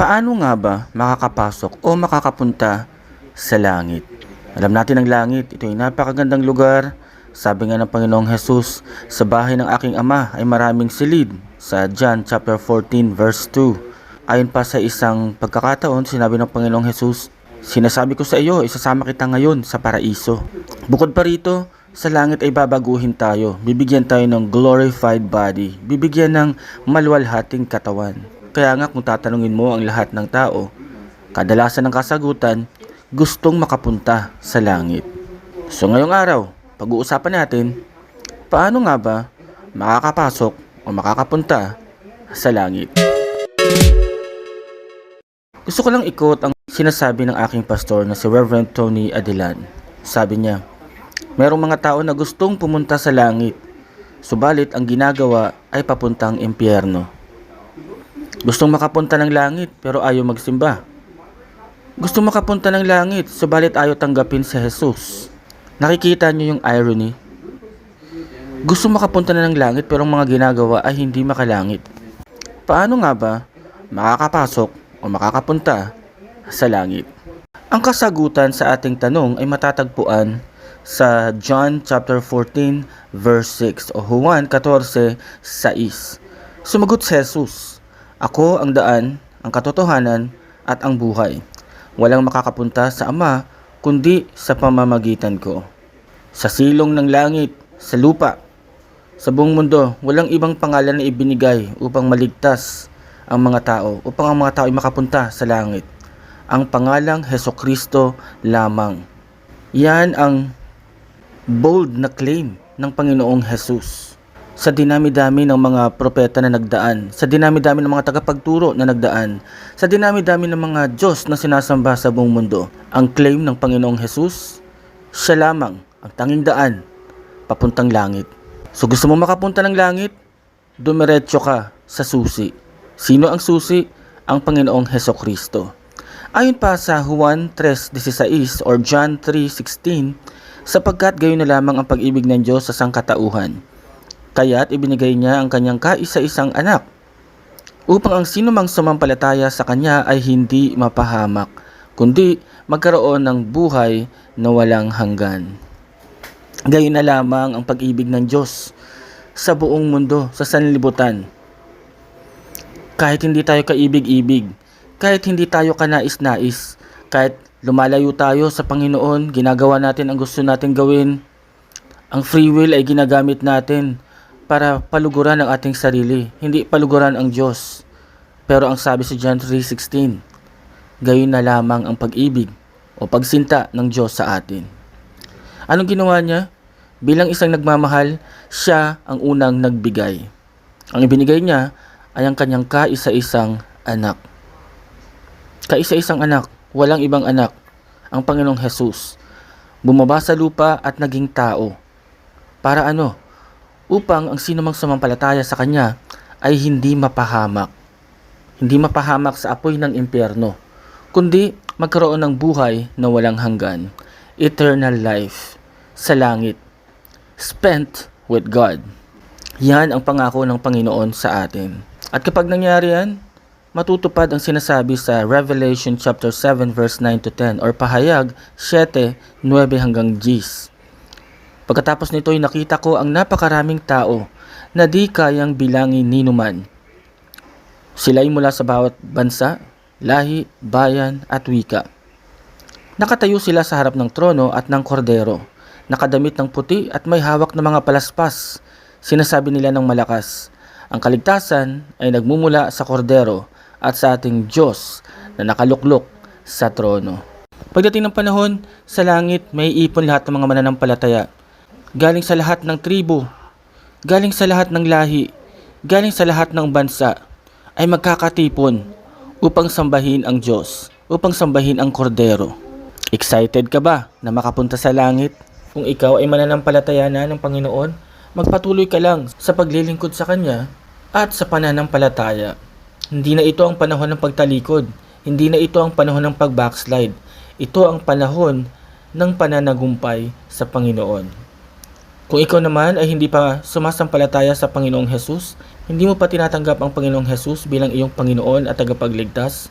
Paano nga ba makakapasok o makakapunta sa langit? Alam natin ang langit, ito ay napakagandang lugar. Sabi nga ng Panginoong Jesus, sa bahay ng aking ama ay maraming silid. Sa John chapter 14 verse 2. Ayon pa sa isang pagkakataon, sinabi ng Panginoong Jesus, sinasabi ko sa iyo, isasama kita ngayon sa paraiso. Bukod pa rito, sa langit ay babaguhin tayo. Bibigyan tayo ng glorified body. Bibigyan ng maluwalhating katawan. Kaya nga kung tatanungin mo ang lahat ng tao, kadalasan ng kasagutan, gustong makapunta sa langit. So ngayong araw, pag-uusapan natin, paano nga ba makakapasok o makakapunta sa langit? Gusto ko lang ikot ang sinasabi ng aking pastor na si Reverend Tony Adilan. Sabi niya, merong mga tao na gustong pumunta sa langit, subalit ang ginagawa ay papuntang impyerno. Gustong makapunta ng langit pero ayaw magsimba. Gustong makapunta ng langit subalit ayaw tanggapin si Jesus. Nakikita niyo yung irony? Gustong makapunta na ng langit pero ang mga ginagawa ay hindi makalangit. Paano nga ba makakapasok o makakapunta sa langit? Ang kasagutan sa ating tanong ay matatagpuan sa John chapter 14 verse 6 o Juan 14:6. Sumagot si Jesus, ako ang daan, ang katotohanan at ang buhay. Walang makakapunta sa Ama kundi sa pamamagitan ko. Sa silong ng langit, sa lupa, sa buong mundo, walang ibang pangalan na ibinigay upang maligtas ang mga tao, upang ang mga tao ay makapunta sa langit. Ang pangalang Hesukristo lamang. Yan ang bold na claim ng Panginoong Jesus. Sa dinami-dami ng mga propeta na nagdaan, sa dinami-dami ng mga tagapagturo na nagdaan, sa dinami-dami ng mga Diyos na sinasamba sa buong mundo, ang claim ng Panginoong Jesus, siya lamang ang tanging daan papuntang langit. So gusto mo makapunta ng langit? Dumiretso ka sa susi. Sino ang susi? Ang Panginoong Hesukristo. Ayon pa sa Juan 3:16 or John 3:16, sapagkat gayon na lamang ang pag-ibig ng Diyos sa sangkatauhan, kaya't ibinigay niya ang kanyang kaisa-isang anak, upang ang sinumang sumampalataya sa kanya ay hindi mapahamak, kundi magkaroon ng buhay na walang hanggan. Gayon na lamang ang pag-ibig ng Diyos sa buong mundo, sa sanlibutan. Kahit hindi tayo kaibig-ibig, kahit hindi tayo kanais-nais, kahit lumalayo tayo sa Panginoon, ginagawa natin ang gusto natin gawin, ang free will ay ginagamit natin para paluguran ang ating sarili, hindi paluguran ang Diyos. Pero ang sabi sa John 3:16, gayon na lamang ang pag-ibig o pagsinta ng Diyos sa atin. Anong ginawa niya? Bilang isang nagmamahal, siya ang unang nagbigay. Ang ibinigay niya ay ang kanyang kaisa-isang anak. Kaisa-isang anak, walang ibang anak, ang Panginoong Jesus. Bumaba sa lupa at naging tao. Para ano? Upang ang sinumang sumampalataya sa kanya ay hindi mapahamak. Hindi mapahamak sa apoy ng impyerno, kundi magkaroon ng buhay na walang hanggan. Eternal life sa langit. Spent with God. Yan ang pangako ng Panginoon sa atin. At kapag nangyari yan, matutupad ang sinasabi sa Revelation chapter 7 verse 9 to 10 or Pahayag 7:9 hanggang 10. Pagkatapos nito ay nakita ko ang napakaraming tao na di kayang bilangin ninuman. Sila ay mula sa bawat bansa, lahi, bayan at wika. Nakatayo sila sa harap ng trono at ng kordero, nakadamit ng puti at may hawak na mga palaspas. Sinasabi nila ng malakas, ang kaligtasan ay nagmumula sa kordero at sa ating Diyos na nakaluklok sa trono. Pagdating ng panahon, sa langit may ipon lahat ng mga mananampalataya. Galing sa lahat ng tribo, galing sa lahat ng lahi, galing sa lahat ng bansa, ay magkakatipon upang sambahin ang Diyos, upang sambahin ang kordero. Excited ka ba na makapunta sa langit? Kung ikaw ay mananampalataya na ng Panginoon, magpatuloy ka lang sa paglilingkod sa Kanya at sa pananampalataya. Hindi na ito ang panahon ng pagtalikod, hindi na ito ang panahon ng pag-backslide. Ito ang panahon ng pananagumpay sa Panginoon. Kung ikaw naman ay hindi pa sumasampalataya sa Panginoong Jesus, hindi mo pa tinatanggap ang Panginoong Jesus bilang iyong Panginoon at tagapagligtas,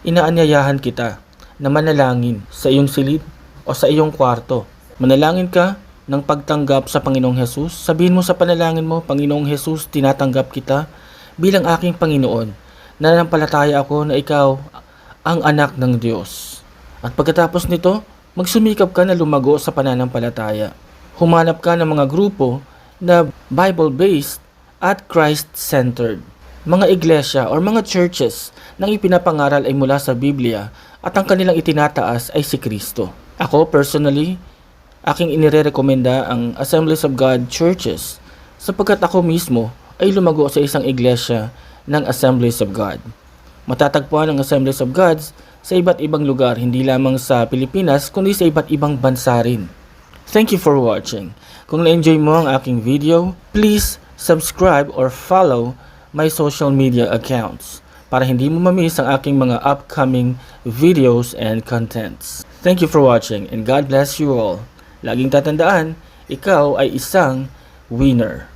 inaanyayahan kita na manalangin sa iyong silid o sa iyong kwarto. Manalangin ka ng pagtanggap sa Panginoong Hesus. Sabihin mo sa panalangin mo, Panginoong Hesus, tinatanggap kita bilang aking Panginoon. Nananampalataya ako na ikaw ang anak ng Diyos. At pagkatapos nito, magsumikap ka na lumago sa pananampalataya. Humanap ka ng mga grupo na Bible-based at Christ-centered. Mga iglesia or mga churches nang ipinapangaral ay mula sa Biblia at ang kanilang itinataas ay si Kristo. Ako personally, aking inirekomenda ang Assemblies of God churches sapagkat ako mismo ay lumago sa isang iglesia ng Assemblies of God. Matatagpuan ang Assemblies of God sa iba't ibang lugar, hindi lamang sa Pilipinas kundi sa iba't ibang bansa rin. Thank you for watching. Kung na-enjoy mo ang aking video, please subscribe or follow my social media accounts para hindi mo mamiss ang aking mga upcoming videos and contents. Thank you for watching and God bless you all. Laging tatandaan, ikaw ay isang winner.